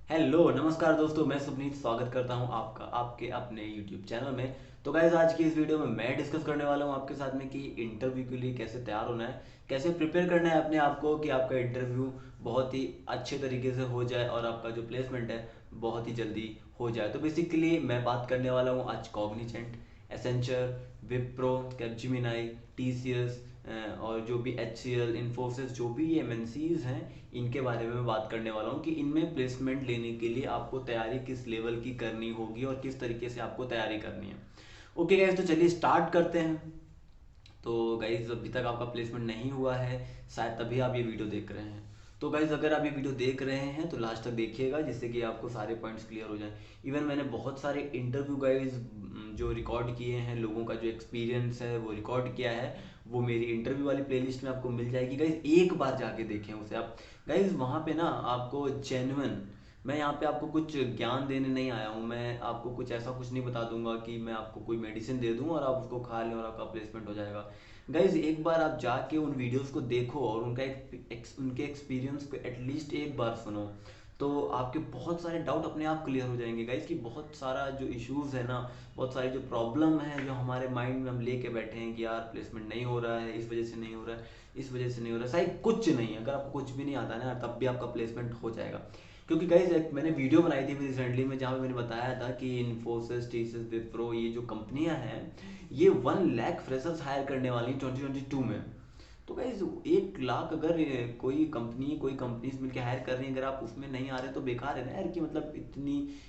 Hello नमस्कार दोस्तों, मैं सुपनीत स्वागत करता हूं आपका आपके अपने यूट्यूब चैनल में। तो गाइज आज की इस वीडियो में मैं डिस्कस करने वाला हूं आपके साथ में कि इंटरव्यू के लिए कैसे तैयार होना है, कैसे प्रिपेयर करना है अपने आप को कि आपका इंटरव्यू बहुत ही अच्छे तरीके से हो जाए और आपका जो प्लेसमेंट है बहुत ही जल्दी हो जाए। तो बेसिकली मैं बात करने वाला हूँ आज Cognizant, Accenture, Wipro, Capgemini, TCS और जो भी एचसीएल, इन्फोसिस, जो भी ये एमएनसीज हैं, इनके बारे में मैं बात करने वाला हूँ कि इनमें प्लेसमेंट लेने के लिए आपको तैयारी किस लेवल की करनी होगी और किस तरीके से आपको तैयारी करनी है। ओके गाइज, तो चलिए स्टार्ट करते हैं। तो गाइज अभी तक आपका प्लेसमेंट नहीं हुआ है, शायद तभी आप ये वीडियो देख रहे हैं। तो गाइज अगर आप ये वीडियो देख रहे हैं तो लास्ट तक देखिएगा जिससे कि आपको सारे पॉइंट्स क्लियर हो जाएं। इवन मैंने बहुत सारे इंटरव्यू गाइज जो रिकॉर्ड किए हैं, लोगों का जो एक्सपीरियंस है वो रिकॉर्ड किया है, वो मेरी इंटरव्यू वाली प्लेलिस्ट में आपको मिल जाएगी। गाइज एक बार जाके देखें उसे आप। गाइज वहाँ पे ना आपको जेन्युइन, मैं यहाँ पे आपको कुछ ज्ञान देने नहीं आया हूँ, मैं आपको कुछ ऐसा कुछ नहीं बता दूंगा कि मैं आपको कोई मेडिसिन दे दूँ और आप उसको खा लें और आपका प्लेसमेंट हो जाएगा। गाइज एक बार आप जाके उन वीडियोस को देखो और उनके एक्सपीरियंस को एटलीस्ट एक बार सुनो, तो आपके बहुत सारे डाउट अपने आप क्लियर हो जाएंगे गाइज। कि बहुत सारा जो इश्यूज है ना, बहुत सारी जो प्रॉब्लम है जो हमारे माइंड में हम लेके बैठे हैं कि यार प्लेसमेंट नहीं हो रहा है, इस वजह से नहीं हो रहा है, इस वजह से नहीं हो रहा है, शायद कुछ नहीं है। अगर आपको कुछ भी नहीं आता ना तब भी आपका प्लेसमेंट हो जाएगा। क्योंकि गाइज एक मैंने वीडियो बनाई थी रिसेंटली में जहाँ पे मैंने बताया था कि इन्फोसिस, टीसीएस, विप्रो, ये जो कंपनियां हैं ये 1 लाख फ्रेशर्स हायर करने वाली 2022 में। तो गाइज 1 लाख अगर कोई कंपनीज मिलकर हायर कर रही है, अगर आप उसमें नहीं आ रहे तो बेकार है ना यार। कि मतलब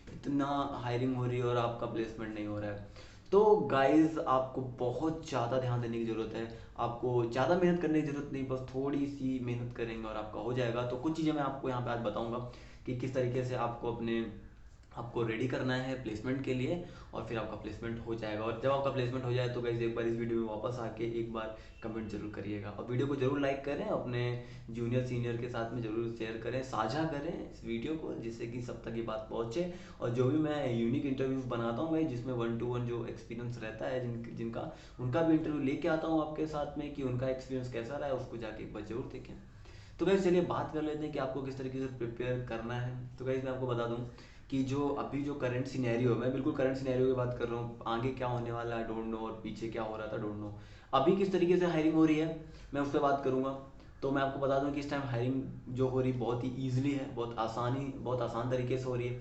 इतना हायरिंग हो रही है और आपका प्लेसमेंट नहीं हो रहा है। तो गाइज आपको बहुत ज़्यादा ध्यान देने की ज़रूरत है, आपको ज़्यादा मेहनत करने की ज़रूरत नहीं, बस थोड़ी सी मेहनत करेंगे और आपका हो जाएगा। तो कुछ चीज़ें मैं आपको यहाँ पे आज बताऊँगा कि किस तरीके से आपको रेडी करना है प्लेसमेंट के लिए, और फिर आपका प्लेसमेंट हो जाएगा। और जब आपका प्लेसमेंट हो जाए तो गाइज एक बार इस वीडियो में वापस आके एक बार कमेंट जरूर करिएगा और वीडियो को जरूर लाइक करें, अपने जूनियर सीनियर के साथ में जरूर शेयर करें, साझा करें इस वीडियो को जिससे कि सब तक ये बात पहुंचे। और जो भी मैं यूनिक इंटरव्यूज बनाता हूँ गाइज, जिसमें 1 to 1 जो एक्सपीरियंस रहता है जिनका उनका भी इंटरव्यू लेके आता हूँ आपके साथ में कि उनका एक्सपीरियंस कैसा रहा है, उसको जाके एक बार जरूर देखें। तो गाइज चलिए बात कर लेते हैं कि आपको किस तरीके से प्रिपेयर करना है। तो गाइज मैं आपको बता दूं कि जो अभी जो करंट सिनेरियो है, मैं बिल्कुल करंट सिनेरियो की बात कर रहा हूँ, आगे क्या होने वाला है डोंट नो और पीछे क्या हो रहा था डोंट नो। अभी किस तरीके से हायरिंग हो रही है मैं उस पर बात करूंगा। तो मैं आपको बता दूं कि इस टाइम हायरिंग जो हो रही बहुत ही ईजिली है, बहुत आसान तरीके से हो रही है।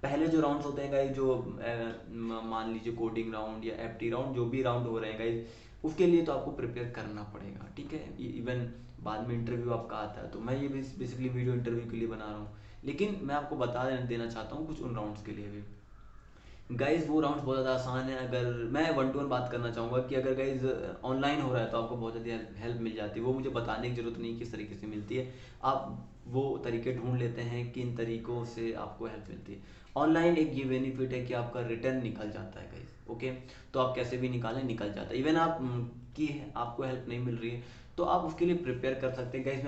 पहले जो राउंड्स होते हैं गाइज, जो मान लीजिए कोडिंग राउंड या एप्टी राउंड, जो भी राउंड हो रहे हैं गाइज, उसके लिए तो आपको प्रिपेयर करना पड़ेगा, ठीक है। इवन बाद में इंटरव्यू आपका आता है, तो मैं ये बेसिकली वीडियो इंटरव्यू के लिए बना रहा हूँ। लेकिन मैं आपको बता देना चाहता हूँ कुछ उन राउंड्स के लिए भी। गाइज वो राउंड्स बहुत ज़्यादा आसान है। अगर मैं 1 to 1 बात करना चाहूँगा कि अगर गाइज ऑनलाइन हो रहा है तो आपको बहुत ज़्यादा हेल्प मिल जाती है, वो मुझे बताने की ज़रूरत नहीं किस तरीके से मिलती है। आप वो तरीके ढूंढ लेते हैं किन तरीकों से आपको हेल्प मिलती है। ऑनलाइन एक ये बेनिफिट है कि आपका रिटर्न निकल जाता है गाइज, ओके। तो आप कैसे भी निकालें, निकल जाता है। इवन की आपको हेल्प नहीं मिल रही है तो आप उसके लिए प्रिपेयर कर सकते हैं गाइज।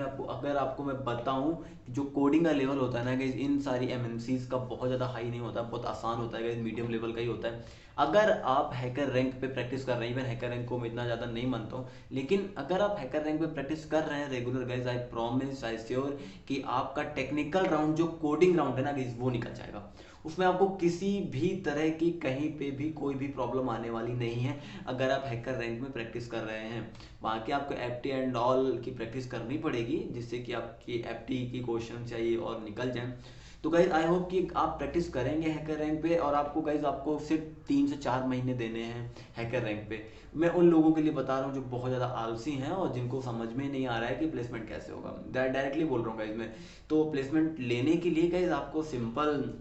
मैं बताऊं, जो कोडिंग का लेवल होता है ना गाइज, इन सारी एमएनसीज का बहुत ज़्यादा हाई नहीं होता, बहुत आसान होता है गाइज, मीडियम लेवल का ही होता है। अगर आप हैकर रैंक पे प्रैक्टिस कर रहे हैं, इवन हैकर रैंक को मैं इतना ज़्यादा नहीं मानता हूँ, लेकिन अगर आप हैकर रैंक पे प्रैक्टिस कर रहे हैं regular guys, I promise, I sure कि आपका टेक्निकल राउंड जो कोडिंग राउंड है ना गाइज, वो निकल जाएगा। उसमें आपको किसी भी तरह की कहीं पे भी कोई भी प्रॉब्लम आने वाली नहीं है। अगर आप हैकर रैंक में प्रैक्टिस कर रहे हैं, वहाँ के आपको एफ टी एंड ऑल की प्रैक्टिस करनी पड़ेगी जिससे कि आपकी एफ टी की क्वेश्चन चाहिए और निकल जाए। तो गाइज आई होप कि आप प्रैक्टिस करेंगे हैकर रैंक पे, और आपको सिर्फ 3 से 4 महीने देने हैं हैकर रैंक पे। मैं उन लोगों के लिए बता रहा हूँ जो बहुत ज़्यादा आलसी हैं और जिनको समझ में नहीं आ रहा है कि प्लेसमेंट कैसे होगा, डायरेक्टली बोल रहा हूँ गाइज मैं। तो प्लेसमेंट लेने के लिए गाइज आपको सिंपल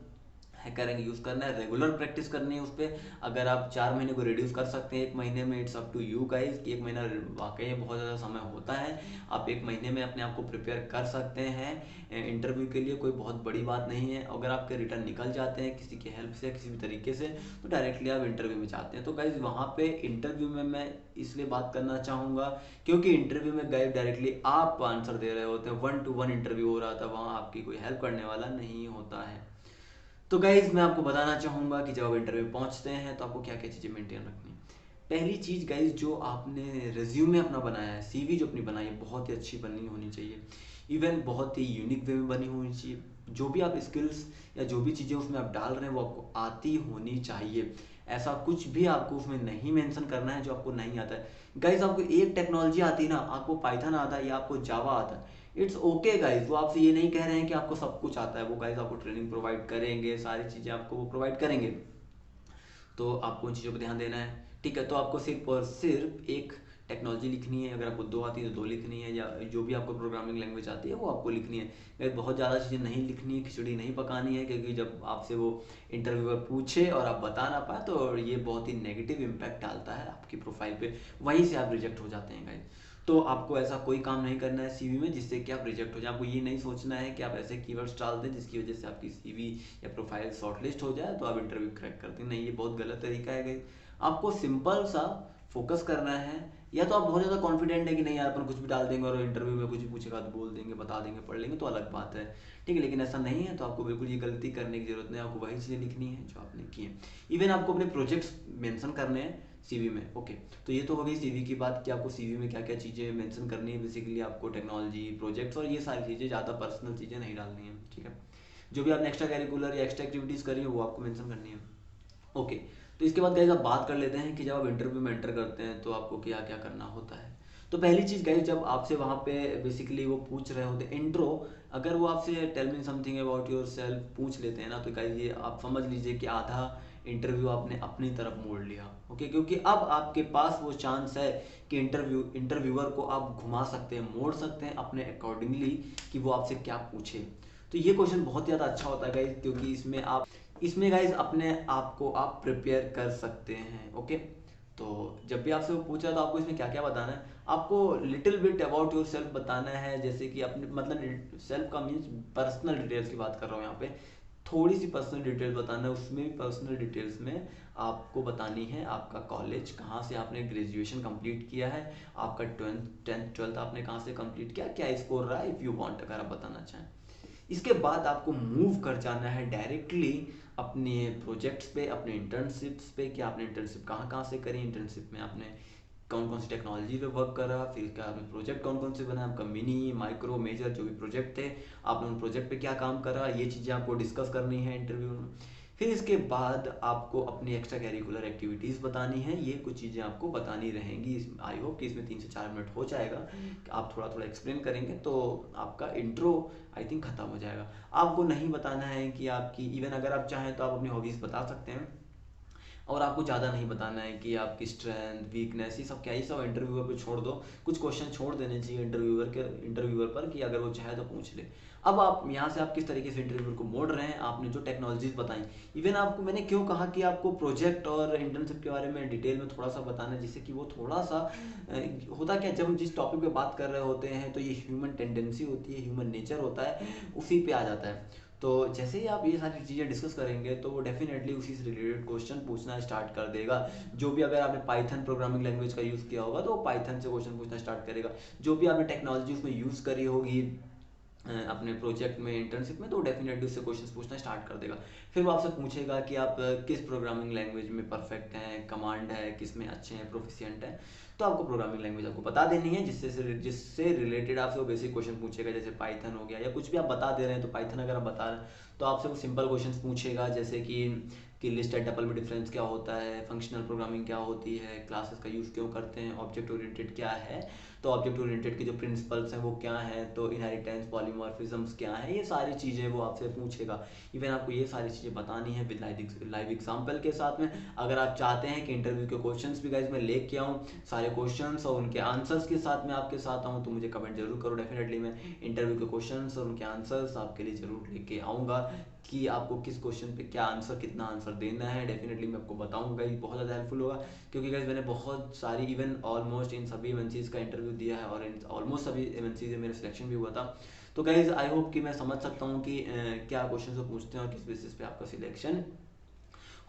हैकर रैंक यूज़ करना है, रेगुलर प्रैक्टिस करनी है उस पर। अगर आप 4 महीने को रिड्यूस कर सकते हैं 1 महीने में, it's up to you guys. कि 1 महीना वाकई बहुत ज़्यादा समय होता है, आप 1 महीने में अपने आप को प्रिपेयर कर सकते हैं इंटरव्यू के लिए, कोई बहुत बड़ी बात नहीं है। अगर आपके रिटर्न निकल जाते हैं किसी की हेल्प से, किसी भी तरीके से, तो डायरेक्टली आप इंटरव्यू में जाते हैं। तो गाइज वहाँ पे इंटरव्यू में मैं इसलिए बात करना चाहूँगा क्योंकि इंटरव्यू में गाइज डायरेक्टली आप आंसर दे रहे होते हैं, 1 to 1 इंटरव्यू हो रहा था, वहाँ आपकी कोई हेल्प करने वाला नहीं होता है। तो गाइज मैं आपको बताना चाहूँगा कि जब आप इंटरव्यू में पहुँचते हैं तो आपको क्या क्या चीज़ें मेंटेन रखनी है। पहली चीज़ गाइज, जो आपने रिज्यूमे अपना बनाया है, सीवी जो अपनी बनाई है, बहुत ही अच्छी बननी होनी चाहिए। इवन बहुत ही यूनिक वे में बनी होनी चाहिए। जो भी आप स्किल्स या जो भी चीज़ें उसमें आप डाल रहे हैं वो आपको आती होनी चाहिए। ऐसा कुछ भी आपको उसमें नहीं मेंशन करना है जो आपको नहीं आता है। गाइस आपको एक टेक्नोलॉजी आती है ना, आपको पाइथन आता है या आपको जावा आता है, इट्स ओके गाइस। वो आपसे ये नहीं कह रहे हैं कि आपको सब कुछ आता है, वो गाइस आपको ट्रेनिंग प्रोवाइड करेंगे, सारी चीज़ें आपको वो प्रोवाइड करेंगे। तो आपको उन चीज़ों पर ध्यान देना है, ठीक है। तो आपको सिर्फ और सिर्फ एक टेक्नोलॉजी लिखनी है, अगर आपको दो आती है तो दो लिखनी है, या जो भी आपको प्रोग्रामिंग लैंग्वेज आती है वो आपको लिखनी है। अगर बहुत ज़्यादा चीज़ें नहीं लिखनी है, खिचड़ी नहीं पकानी है, क्योंकि जब आपसे वो इंटरव्यूअर पूछे और आप बता ना पाए तो ये बहुत ही नेगेटिव इम्पैक्ट डालता है आपकी प्रोफाइल पे, वहीं से आप रिजेक्ट हो जाते हैं गाइस। तो आपको ऐसा कोई काम नहीं करना है सीवी में जिससे कि आप रिजेक्ट हो जाए। आपको ये नहीं सोचना है कि आप ऐसे कीवर्ड्स डाल दें जिसकी वजह से आपकी सीवी या प्रोफाइल शॉर्टलिस्ट हो जाए तो आप इंटरव्यू क्रैक करते हैं, नहीं, ये बहुत गलत तरीका है गाइस। आपको सिंपल सा फोकस करना है, या तो आप बहुत ज़्यादा कॉन्फिडेंट है कि नहीं यार अपन कुछ भी डाल देंगे और इंटरव्यू में कुछ भी पूछेगा तो बोल देंगे, बता देंगे, पढ़ लेंगे, तो अलग बात है, ठीक है। लेकिन ऐसा नहीं है, तो आपको बिल्कुल ये गलती करने की जरूरत नहीं, आपको वही चीज़ें लिखनी है जो आपने की है। इवन आपको अपने प्रोजेक्ट्स मेंशन करने हैं सीवी में, ओके। तो ये तो हो गई सीवी की बात कि आपको सीवी में क्या क्या चीज़ें मेंशन करनी है। बेसिकली आपको टेक्नोलॉजी, प्रोजेक्ट्स और ये सारी चीज़ें, ज़्यादा पर्सनल चीज़ें नहीं डालनी है, ठीक है। जो भी आपने एक्स्ट्रा करिकुलर या एक्स्ट्रा एक्टिविटीज़ करी है वो आपको मेंशन करनी है, ओके। तो इसके बाद गाइज आप बात कर लेते हैं कि जब आप इंटरव्यू में एंटर करते हैं तो आपको क्या क्या करना होता है। तो पहली चीज़ गाइज, जब आपसे वहाँ पे बेसिकली वो पूछ रहे होते हैं इंट्रो, अगर वो आपसे tell me something about yourself पूछ लेते हैं ना, तो गाइज ये आप समझ लीजिए कि आधा इंटरव्यू आपने अपनी तरफ मोड़ लिया, ओके। क्योंकि अब आपके पास वो चांस है कि इंटरव्यूअर को आप घुमा सकते हैं, मोड़ सकते हैं अपने अकॉर्डिंगली कि वो आपसे क्या पूछे। तो ये क्वेश्चन बहुत ज़्यादा अच्छा होता है गाइज, क्योंकि इसमें गाइज अपने आप को आप प्रिपेयर कर सकते हैं, ओके। तो जब भी आपसे वो पूछा तो आपको इसमें क्या क्या बताना है, आपको little bit about your self बताना है। जैसे कि अपने मतलब सेल्फ का मीन्स पर्सनल डिटेल्स की बात कर रहा हूँ यहाँ पे, थोड़ी सी पर्सनल डिटेल्स बताना है। उसमें भी पर्सनल डिटेल्स में आपको बतानी है आपका कॉलेज, कहाँ से आपने ग्रेजुएशन कंप्लीट किया है, आपका 10th 12th आपने कहाँ से कंप्लीट किया, क्या स्कोर रहा है, इफ़ यू वांट, अगर आप बताना चाहें। इसके बाद आपको मूव कर जाना है डायरेक्टली अपने प्रोजेक्ट्स पे, अपने इंटर्नशिप्स पे, कि आपने इंटर्नशिप कहाँ कहाँ से करी, इंटर्नशिप में आपने कौन कौन सी टेक्नोलॉजी पे वर्क करा, फिर क्या आपने प्रोजेक्ट कौन कौन से बनाए, आपका मिनी, माइक्रो, मेजर जो भी प्रोजेक्ट थे, आपने उन प्रोजेक्ट पे क्या काम करा, ये चीज़ें आपको डिस्कस करनी है इंटरव्यू में। फिर इसके बाद आपको अपनी एक्स्ट्रा कैरिकुलर एक्टिविटीज़ बतानी है, ये कुछ चीज़ें आपको बतानी रहेंगी। आई होप कि इसमें 3 से 4 मिनट हो जाएगा, आप थोड़ा थोड़ा एक्सप्लेन करेंगे तो आपका इंट्रो आई थिंक ख़त्म हो जाएगा। आपको नहीं बताना है कि आपकी, इवन अगर आप चाहें तो आप अपनी हॉबीज़ बता सकते हैं, और आपको ज़्यादा नहीं बताना है कि आपकी स्ट्रेंथ, वीकनेस, ये सब क्या, ये सब इंटरव्यूअर पे छोड़ दो। कुछ क्वेश्चन छोड़ देने चाहिए इंटरव्यूअर पर कि अगर वो चाहे तो पूछ ले। अब आप यहाँ से आप किस तरीके से इंटरव्यूअर को मोड़ रहे हैं, आपने जो टेक्नोलॉजीज बताई, इवन आपको मैंने क्यों कहा कि आपको प्रोजेक्ट और इंटर्नशिप के बारे में डिटेल में थोड़ा सा बताना है, जिससे कि वो थोड़ा सा होता क्या, जब हम जिस टॉपिक पे बात कर रहे होते हैं तो ये ह्यूमन टेंडेंसी होती है, ह्यूमन नेचर होता है, उसी पे आ जाता है। तो जैसे ही आप ये सारी चीज़ें डिस्कस करेंगे तो वो डेफिनेटली उसी से रिलेटेड क्वेश्चन पूछना स्टार्ट कर देगा। जो भी, अगर आपने पाइथन प्रोग्रामिंग लैंग्वेज का यूज़ किया होगा तो वो पाइथन से क्वेश्चन पूछना स्टार्ट करेगा। जो भी आपने टेक्नोलॉजी उसमें यूज़ करी होगी अपने प्रोजेक्ट में, इंटर्नशिप में, तो डेफिनेटली उससे क्वेश्चंस पूछना स्टार्ट कर देगा। फिर वो आपसे पूछेगा कि आप किस प्रोग्रामिंग लैंग्वेज में परफेक्ट हैं, कमांड है, किस में अच्छे हैं, प्रोफिशिएंट हैं। तो आपको प्रोग्रामिंग लैंग्वेज आपको बता देनी है, जिससे रिलेटेड आपसे वो बेसिक क्वेश्चन पूछेगा। जैसे पाइथन हो गया, या कुछ भी आप बता दे रहे हैं तो पाइथन अगर आप बता रहे हैं तो आपसे वो सिंपल क्वेश्चन पूछेगा, जैसे कि लिस्ट एंड टपल में डिफरेंस क्या होता है, फंक्शनल प्रोग्रामिंग क्या होती है, क्लासेस का यूज़ क्यों करते हैं, ऑब्जेक्ट ओरिएंटेड क्या है, तो ऑब्जेक्ट ओरिएंटेड के जो प्रिंसिपल्स हैं वो क्या हैं, तो इनहेरिटेंस, पॉलीमॉर्फिज्म्स क्या हैं, ये सारी चीज़ें वो आपसे पूछेगा। इवन आपको ये सारी चीज़ें बतानी है विद लाइव एग्जाम्पल के साथ में। अगर आप चाहते हैं कि इंटरव्यू के क्वेश्चंस भी गाइज मैं लेके आऊँ, सारे क्वेश्चंस और उनके आंसर्स के साथ में आपके साथ आऊँ, तो मुझे कमेंट जरूर करो। डेफिनेटली मैं इंटरव्यू के क्वेश्चंस और उनके आंसर्स आपके लिए ज़रूर लेके आऊँगा कि आपको किस क्वेश्चन पे क्या आंसर, कितना आंसर देना है। डेफिनेटली मैं आपको बताऊंगा, ये बहुत ज़्यादा हेल्पफुल होगा, क्योंकि गाइस मैंने बहुत सारी, इवन ऑलमोस्ट इन सभी एमएनसीज का इंटरव्यू दिया है और इन ऑलमोस्ट सभी एमएनसीज में मेरा सिलेक्शन भी हुआ था। तो गाइस आई होप कि मैं समझ सकता हूँ कि क्या क्वेश्चन वो पूछते हैं और किस बेसिस पे आपका सिलेक्शन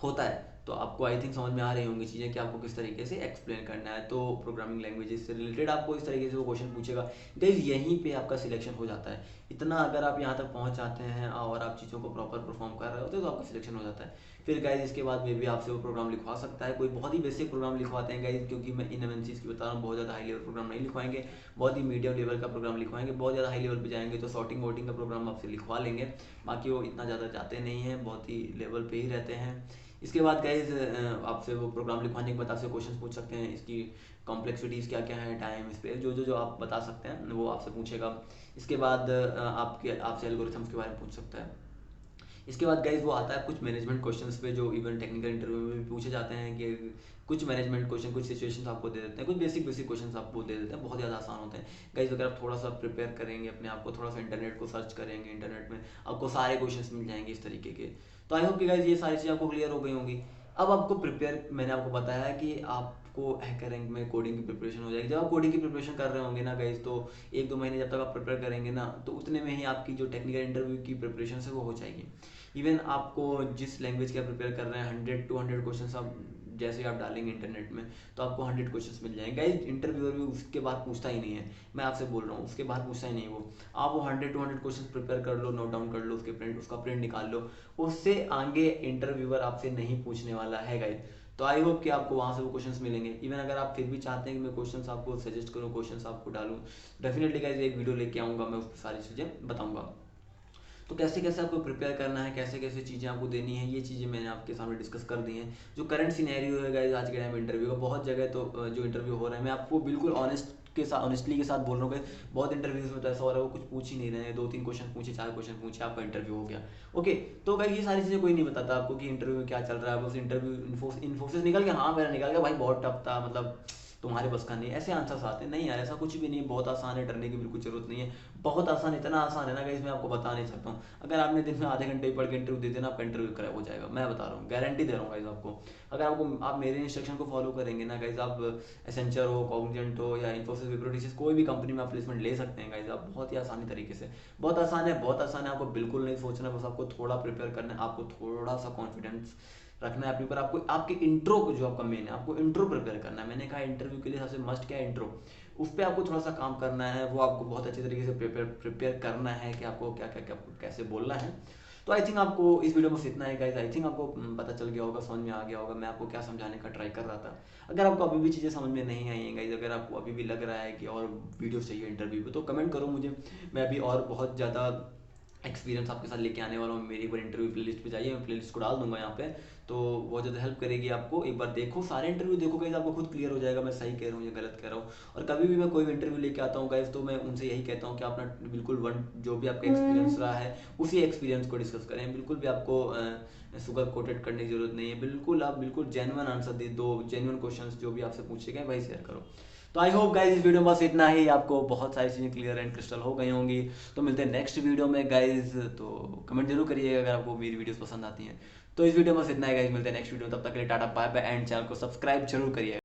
होता है। तो आपको आई थिंक समझ में आ रही होंगी चीज़ें कि आपको किस तरीके से एक्सप्लेन करना है। तो प्रोग्रामिंग लैंग्वेजेस से रिलेटेड आपको इस तरीके से वो क्वेश्चन पूछेगा, गाइस यहीं पे आपका सिलेक्शन हो जाता है। इतना अगर आप यहाँ तक पहुँच जाते हैं और आप चीज़ों को प्रॉपर परफॉर्म कर रहे होते हैं तो आपका सिलेक्शन हो जाता है। फिर गाइस इसके बाद में भी आपसे वो प्रोग्राम लिखवा सकता है, कोई बहुत ही बेसिक प्रोग्राम लिखवाते हैं गाइस, क्योंकि मैं इन एमएनसीज की बता रहा हूँ, बहुत ज़्यादा हाई लेवल प्रोग्राम नहीं लिखवाएंगे, बहुत ही मीडियम लेवल का प्रोग्राम लिखवाएंगे। बहुत ज़्यादा हाई लेवल पे जाएंगे तो सॉर्टिंग वोटिंग का प्रोग्राम आपसे लिखवा लेंगे, बाकी वो इतना ज़्यादा जाते नहीं हैं, बहुत ही लेवल पे ही रहते हैं। इसके बाद गाइज आपसे वो प्रोग्राम लिखवाने के बाद आपसे क्वेश्चन पूछ सकते हैं, इसकी कॉम्प्लेक्सिटीज़ क्या क्या है, टाइम स्पेस जो आप बता सकते हैं वो आपसे पूछेगा। इसके बाद आपसे एल्गोरिथम्स के बारे में पूछ सकता है। इसके बाद गाइज वो आता है कुछ मैनेजमेंट क्वेश्चंस पे, जो इवन टेक्निकल इंटरव्यू में भी पूछे जाते हैं कि कुछ मैनेजमेंट क्वेश्चन, कुछ सिचुएशंस आपको दे देते हैं, कुछ बेसिक बेसिक क्वेश्चंस आपको दे देते हैं, बहुत ज़्यादा आसान होते हैं गाइज। अगर आप थोड़ा सा प्रिपेयर करेंगे अपने आप को, थोड़ा सा इंटरनेट को सर्च करेंगे, इंटरनेट में आपको सारे क्वेश्चंस मिल जाएंगे इस तरीके के। तो आई होप कि गाइज ये सारी चीज़ें आपको क्लियर हो गई होंगी। अब आपको प्रिपेयर, मैंने आपको बताया है कि आपको हैकर रैंक में कोडिंग की प्रिपरेशन हो जाएगी। जब आप कोडिंग की प्रिपरेशन कर रहे होंगे ना गाइज, तो 1-2 महीने जब तक आप प्रिपेयर करेंगे ना, तो उतने में ही आपकी जो टेक्निकल इंटरव्यू की प्रिपरेशन है वो हो जाएगी। इवन आपको जिस लैंग्वेज का प्रिपेयर कर रहे हैं 100-200 क्वेश्चन आप जैसे आप डालेंगे इंटरनेट में तो आपको 100 क्वेश्चंस मिल जाएंगे गाइस। इंटरव्यूअर भी उसके बाद पूछता ही नहीं है, मैं आपसे बोल रहा हूँ, उसके बाद पूछता ही नहीं वो। आप वो 100-200 क्वेश्चन प्रिपेयर कर लो, नोट डाउन कर लो, उसका प्रिंट निकाल लो, उससे आगे इंटरव्यूअर आपसे नहीं पूछने वाला है गाइस। तो आई होप कि आपको वहाँ से वो क्वेश्चंस मिलेंगे। इवन अगर आप फिर भी चाहते हैं कि मैं क्वेश्चंस आपको सजेस्ट करूँ, क्वेश्चंस आपको डालूँ, डेफिनेटली गाइस एक वीडियो लेके आऊँगा, मैं उस सारी चीज़ें बताऊँगा। तो कैसे कैसे आपको प्रिपेयर करना है, कैसे कैसे चीज़ें आपको देनी है, ये चीज़ें मैंने आपके सामने डिस्कस कर दी हैं। जो करंट सिनेरियो है गाइस आज के टाइम इंटरव्यू का, बहुत जगह तो जो इंटरव्यू हो रहा है, मैं आपको बिल्कुल ऑनेस्टली के साथ बोल रहा हूँ कि बहुत इंटरव्यूज में तो ऐसा हो रहा है वो कुछ पूछ ही नहीं रहे हैं, 2-3 क्वेश्चन पूछे, 4 क्वेश्चन पूछे, आपका इंटरव्यू हो गया। ओके, तो गाइस ये सारी चीज़ें कोई नहीं बताता आपको कि इंटरव्यू में क्या चल रहा है। बस इंटरव्यू इन्फोसिस निकल गया, हाँ मेरा निकल गया भाई, बहुत टफ था, मतलब तुम्हारे बस का नहीं, ऐसे आंसर्स आते हैं। नहीं यार, ऐसा कुछ भी नहीं, बहुत आसान है, डरने की बिल्कुल जरूरत नहीं है। बहुत आसान, इतना आसान है ना गाइस, मैं आपको बता नहीं सकता हूँ। अगर आपने दिन में आधे घंटे ही पढ़ के इंटरव्यू दे देना, आपका इंटरव्यू क्रैक हो जाएगा, मैं बता रहा हूँ, गारंटी दे रहा हूँ गाइस आपको। अगर आप मेरे इंस्ट्रक्शन को फॉलो करेंगे ना गाइस, आप एसेंचर हो, कॉग्निजेंट हो या इन्फोसिस, विप्रो, टीसीएस, कोई भी कंपनी में आप प्लेसमेंट ले सकते हैं गाइस आप, बहुत ही आसानी तरीके से। बहुत आसान है, बहुत आसान है, आपको बिल्कुल नहीं सोचना, बस आपको थोड़ा प्रिपेयर करना है, आपको थोड़ा सा कॉन्फिडेंस रखना है अपने ऊपर। आपको आपके इंट्रो को, जो आपका मेन है, आपको इंट्रो प्रिपेयर करना है। मैंने कहा इंटरव्यू के लिए सबसे मस्ट क्या है, इंट्रो। उस पर आपको थोड़ा सा काम करना है, वो आपको बहुत अच्छे तरीके से प्रिपेयर करना है कि आपको क्या क्या क्या कैसे बोलना है। तो आई थिंक आपको इस वीडियो में बस इतना है गाइस। आई थिंक आपको पता चल गया होगा, समझ में आ गया होगा मैं आपको क्या समझाने का ट्राई कर रहा था। अगर आपको अभी भी चीज़ें समझ में नहीं आई हैं गाइस, अगर आपको अभी भी लग रहा है कि और वीडियोस चाहिए इंटरव्यू पे, तो कमेंट करो मुझे, मैं अभी और बहुत ज़्यादा एक्सपीरियंस आपके साथ लेके आने वाला हूँ। मेरी एक बार इंटरव्यू प्लेलिस्ट पे जाइए, मैं प्लेलिस्ट को डाल दूंगा यहाँ पे, तो बहुत ज़्यादा हेल्प करेगी आपको। एक बार देखो, सारे इंटरव्यू देखो गाइस, आपको खुद क्लियर हो जाएगा मैं सही कह रहा हूँ या गलत कह रहा हूँ। और कभी भी मैं कोई इंटरव्यू लेके आता हूँ गाइस, तो मैं उनसे यही कहता हूँ कि आप ना बिल्कुल जो भी आपका एक्सपीरियंस रहा है उसी एक्सपीरियंस को डिस्कस करें। बिल्कुल भी आपको शुगर कोटेड करने की जरूरत नहीं है, बिल्कुल आप बिल्कुल जेन्युइन आंसर दे दो, जेन्युइन क्वेश्चंस जो भी आपसे पूछे गए वही शेयर करो। तो आई होप गाइज इस वीडियो में बस इतना ही, आपको बहुत सारी चीज़ें क्लियर एंड क्रिस्टल हो गई होंगी। तो मिलते हैं नेक्स्ट वीडियो में गाइज, तो कमेंट जरूर करिएगा अगर आपको मेरी वीडियोस पसंद आती हैं। तो इस वीडियो में बस इतना ही गाइज, मिलते हैं नेक्स्ट वीडियो में, तब तक के लिए tata bye bye, and channel को सब्सक्राइब जरूर करिएगा।